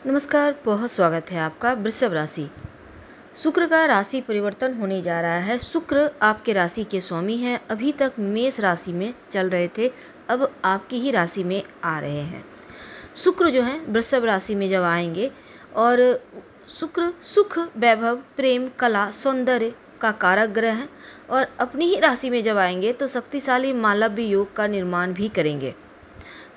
नमस्कार, बहुत स्वागत है आपका। वृषभ राशि, शुक्र का राशि परिवर्तन होने जा रहा है। शुक्र आपके राशि के स्वामी हैं। अभी तक मेष राशि में चल रहे थे, अब आपकी ही राशि में आ रहे हैं। शुक्र जो है वृषभ राशि में जब आएंगे और शुक्र सुख, वैभव, प्रेम, कला, सौंदर्य का कारक ग्रह है और अपनी ही राशि में जब आएंगे तो शक्तिशाली मालव्य योग का निर्माण भी करेंगे।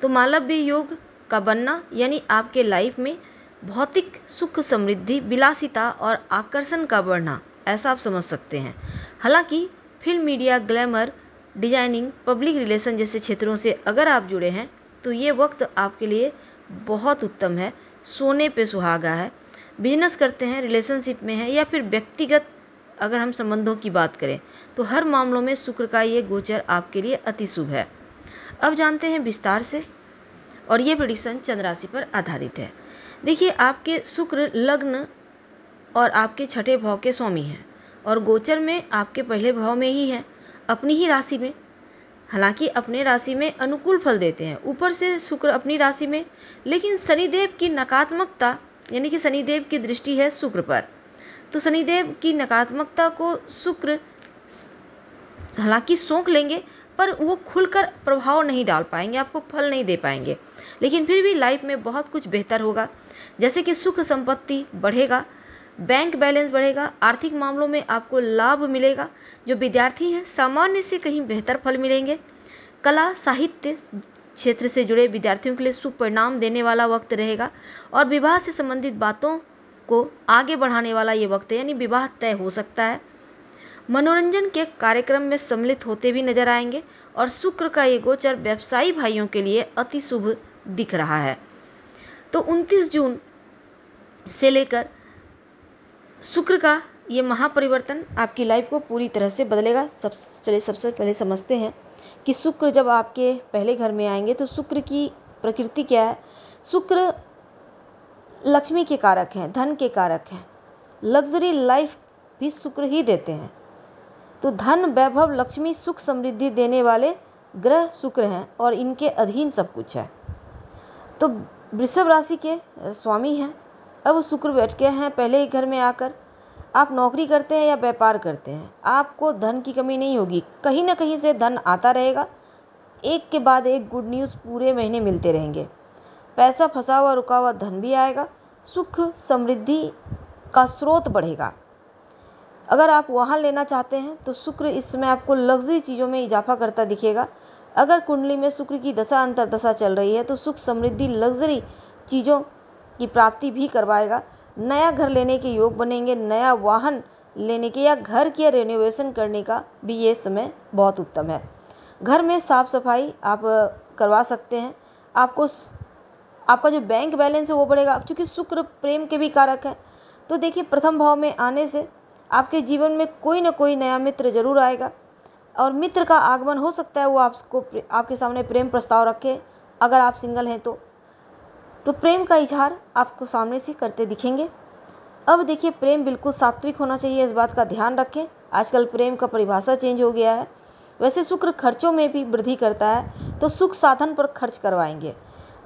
तो मालव्य योग का बनना यानी आपके लाइफ में भौतिक सुख, समृद्धि, विलासिता और आकर्षण का बढ़ना, ऐसा आप समझ सकते हैं। हालांकि film, media, glamour, designing, public relation जैसे क्षेत्रों से अगर आप जुड़े हैं तो ये वक्त आपके लिए बहुत उत्तम है, सोने पे सुहागा है। बिजनेस करते हैं, रिलेशनशिप में हैं या फिर व्यक्तिगत अगर हम संबंधों की बात करें तो हर मामलों में शुक्र का ये गोचर आपके लिए अति शुभ है। अब जानते हैं विस्तार से, और ये प्रेडिक्शन चंद्र राशि पर आधारित है। देखिए, आपके शुक्र लग्न और आपके छठे भाव के स्वामी हैं और गोचर में आपके पहले भाव में ही है, अपनी ही राशि में। हालांकि अपने राशि में अनुकूल फल देते हैं, ऊपर से शुक्र अपनी राशि में, लेकिन शनिदेव की नकारात्मकता यानी कि शनिदेव की दृष्टि है शुक्र पर। तो शनिदेव की नकारात्मकता को शुक्र हालांकि सोख लेंगे पर वो खुलकर प्रभाव नहीं डाल पाएंगे, आपको फल नहीं दे पाएंगे, लेकिन फिर भी लाइफ में बहुत कुछ बेहतर होगा। जैसे कि सुख संपत्ति बढ़ेगा, बैंक बैलेंस बढ़ेगा, आर्थिक मामलों में आपको लाभ मिलेगा। जो विद्यार्थी हैं सामान्य से कहीं बेहतर फल मिलेंगे। कला साहित्य क्षेत्र से जुड़े विद्यार्थियों के लिए शुभ परिणाम देने वाला वक्त रहेगा और विवाह से संबंधित बातों को आगे बढ़ाने वाला ये वक्त है, यानी विवाह तय हो सकता है। मनोरंजन के कार्यक्रम में सम्मिलित होते भी नजर आएंगे और शुक्र का ये गोचर व्यवसायी भाइयों के लिए अति शुभ दिख रहा है। तो 29 जून से लेकर शुक्र का ये महापरिवर्तन आपकी लाइफ को पूरी तरह से बदलेगा। सबसे पहले समझते हैं कि शुक्र जब आपके पहले घर में आएंगे तो शुक्र की प्रकृति क्या है। शुक्र लक्ष्मी के कारक हैं, धन के कारक हैं, लग्जरी लाइफ भी शुक्र ही देते हैं। तो धन, वैभव, लक्ष्मी, सुख, समृद्धि देने वाले ग्रह शुक्र हैं और इनके अधीन सब कुछ है। तो वृषभ राशि के स्वामी हैं। अब शुक्र बैठ गए हैं पहले ही घर में आकर। आप नौकरी करते हैं या व्यापार करते हैं, आपको धन की कमी नहीं होगी, कहीं ना कहीं से धन आता रहेगा। एक के बाद एक गुड न्यूज़ पूरे महीने मिलते रहेंगे। पैसा फंसा हुआ रुका हुआ धन भी आएगा, सुख समृद्धि का स्रोत बढ़ेगा। अगर आप वाहन लेना चाहते हैं तो शुक्र इस समय आपको लग्जरी चीज़ों में इजाफा करता दिखेगा। अगर कुंडली में शुक्र की दशा अंतर्दशा चल रही है तो सुख समृद्धि लग्जरी चीज़ों की प्राप्ति भी करवाएगा। नया घर लेने के योग बनेंगे, नया वाहन लेने के या घर की रेनोवेशन करने का भी ये समय बहुत उत्तम है। घर में साफ सफाई आप करवा सकते हैं। आपका जो बैंक बैलेंस है वो बढ़ेगा। चूँकि शुक्र प्रेम के भी कारक है तो देखिए, प्रथम भाव में आने से आपके जीवन में कोई ना कोई नया मित्र जरूर आएगा और मित्र का आगमन हो सकता है वो आपके सामने प्रेम प्रस्ताव रखे। अगर आप सिंगल हैं तो प्रेम का इजहार आपको सामने से करते दिखेंगे। अब देखिए, प्रेम बिल्कुल सात्विक होना चाहिए, इस बात का ध्यान रखें। आजकल प्रेम का परिभाषा चेंज हो गया है। वैसे शुक्र खर्चों में भी वृद्धि करता है तो सुख साधन पर खर्च करवाएंगे।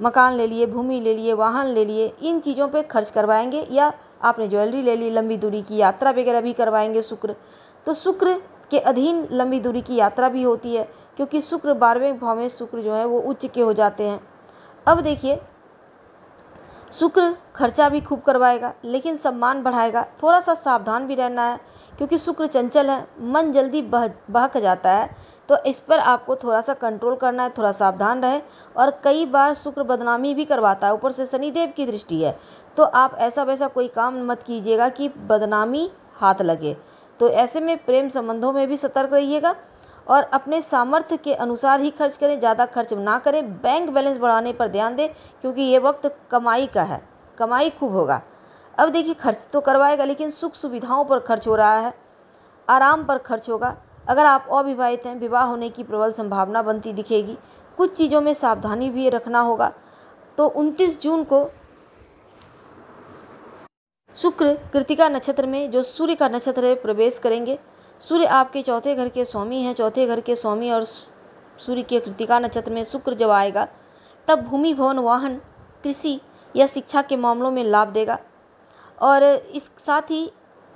मकान ले लिए, भूमि ले लिए, वाहन ले लिए, इन चीज़ों पे खर्च करवाएंगे, या आपने ज्वेलरी ले ली, लंबी दूरी की यात्रा वगैरह भी करवाएंगे शुक्र। तो शुक्र के अधीन लंबी दूरी की यात्रा भी होती है क्योंकि शुक्र 12वें भाव में शुक्र जो है वो उच्च के हो जाते हैं। अब देखिए, शुक्र खर्चा भी खूब करवाएगा लेकिन सम्मान बढ़ाएगा। थोड़ा सा सावधान भी रहना है क्योंकि शुक्र चंचल है, मन जल्दी बहक जाता है, तो इस पर आपको थोड़ा सा कंट्रोल करना है, थोड़ा सावधान रहे। और कई बार शुक्र बदनामी भी करवाता है, ऊपर से शनिदेव की दृष्टि है, तो आप ऐसा वैसा कोई काम मत कीजिएगा कि बदनामी हाथ लगे। तो ऐसे में प्रेम संबंधों में भी सतर्क रहिएगा और अपने सामर्थ्य के अनुसार ही खर्च करें, ज़्यादा खर्च ना करें। बैंक बैलेंस बढ़ाने पर ध्यान दें क्योंकि ये वक्त कमाई का है, कमाई खूब होगा। अब देखिए, खर्च तो करवाएगा लेकिन सुख सुविधाओं पर खर्च हो रहा है, आराम पर खर्च होगा। अगर आप अविवाहित हैं, विवाह होने की प्रबल संभावना बनती दिखेगी। कुछ चीज़ों में सावधानी भी रखना होगा। तो 29 जून को शुक्र कृतिका नक्षत्र में, जो सूर्य का नक्षत्र है, प्रवेश करेंगे। सूर्य आपके चौथे घर के स्वामी हैं। चौथे घर के स्वामी और सूर्य के कृतिका नक्षत्र में शुक्र जब आएगा तब भूमि, भवन, वाहन, कृषि यह शिक्षा के मामलों में लाभ देगा। और इस साथ ही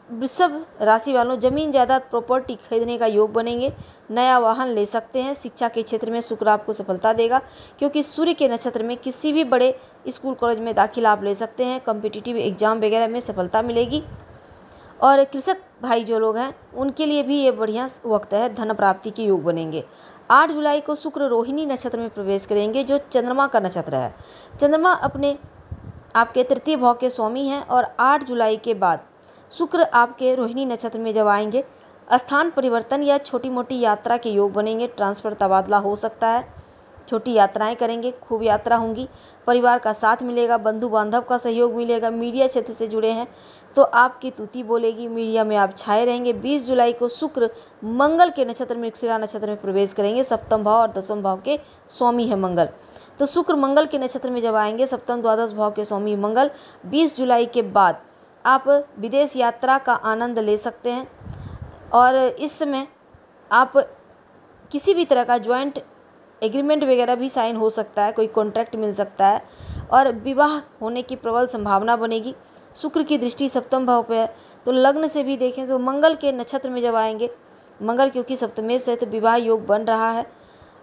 वृषभ राशि वालों ज़मीन जायदाद प्रॉपर्टी खरीदने का योग बनेंगे, नया वाहन ले सकते हैं। शिक्षा के क्षेत्र में शुक्र आपको सफलता देगा, क्योंकि सूर्य के नक्षत्र में किसी भी बड़े स्कूल कॉलेज में दाखिला आप ले सकते हैं। कॉम्पिटिटिव एग्जाम वगैरह में सफलता मिलेगी। और कृषक भाई जो लोग हैं उनके लिए भी ये बढ़िया वक्त है, धन प्राप्ति के योग बनेंगे। 8 जुलाई को शुक्र रोहिणी नक्षत्र में प्रवेश करेंगे, जो चंद्रमा का नक्षत्र है। चंद्रमा अपने आपके तृतीय भाव के स्वामी हैं और 8 जुलाई के बाद शुक्र आपके रोहिणी नक्षत्र में जब आएंगे, स्थान परिवर्तन या छोटी मोटी यात्रा के योग बनेंगे। ट्रांसफ़र तबादला हो सकता है, छोटी यात्राएं करेंगे, खूब यात्रा होंगी, परिवार का साथ मिलेगा, बंधु बांधव का सहयोग मिलेगा। मीडिया क्षेत्र से जुड़े हैं तो आपकी तूती बोलेगी, मीडिया में आप छाए रहेंगे। 20 जुलाई को शुक्र मंगल के नक्षत्र में मृगशिरा नक्षत्र में प्रवेश करेंगे। सप्तम भाव और दसम भाव के स्वामी है मंगल, तो शुक्र मंगल के नक्षत्र में जब आएंगे, सप्तम द्वादश भाव के स्वामी मंगल, 20 जुलाई के बाद आप विदेश यात्रा का आनंद ले सकते हैं। और इस समय आप किसी भी तरह का ज्वाइंट एग्रीमेंट वगैरह भी साइन हो सकता है, कोई कॉन्ट्रैक्ट मिल सकता है और विवाह होने की प्रबल संभावना बनेगी। शुक्र की दृष्टि सप्तम भाव पे है, तो लग्न से भी देखें तो मंगल के नक्षत्र में जब आएंगे, मंगल क्योंकि सप्तमेश है तो विवाह योग बन रहा है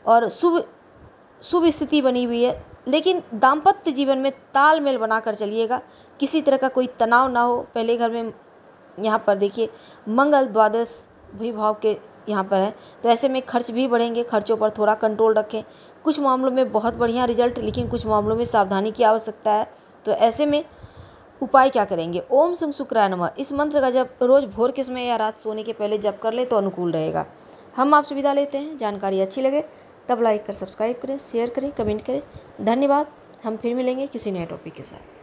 और शुभ स्थिति बनी हुई है। लेकिन दाम्पत्य जीवन में तालमेल बनाकर चलिएगा, किसी तरह का कोई तनाव ना हो। पहले घर में यहाँ पर देखिए मंगल द्वादश भी भाव के यहाँ पर है, तो ऐसे में खर्च भी बढ़ेंगे, खर्चों पर थोड़ा कंट्रोल रखें। कुछ मामलों में बहुत बढ़िया रिजल्ट, लेकिन कुछ मामलों में सावधानी की आवश्यकता है। तो ऐसे में उपाय क्या करेंगे? ओम शं शुक्राय नमः, इस मंत्र का जब रोज़ भोर के समय या रात सोने के पहले जप कर ले तो अनुकूल रहेगा। हम आपसे विदा लेते हैं। जानकारी अच्छी लगे तब लाइक कर सब्सक्राइब करें, शेयर करें, कमेंट करें। धन्यवाद। हम फिर मिलेंगे किसी नए टॉपिक के साथ।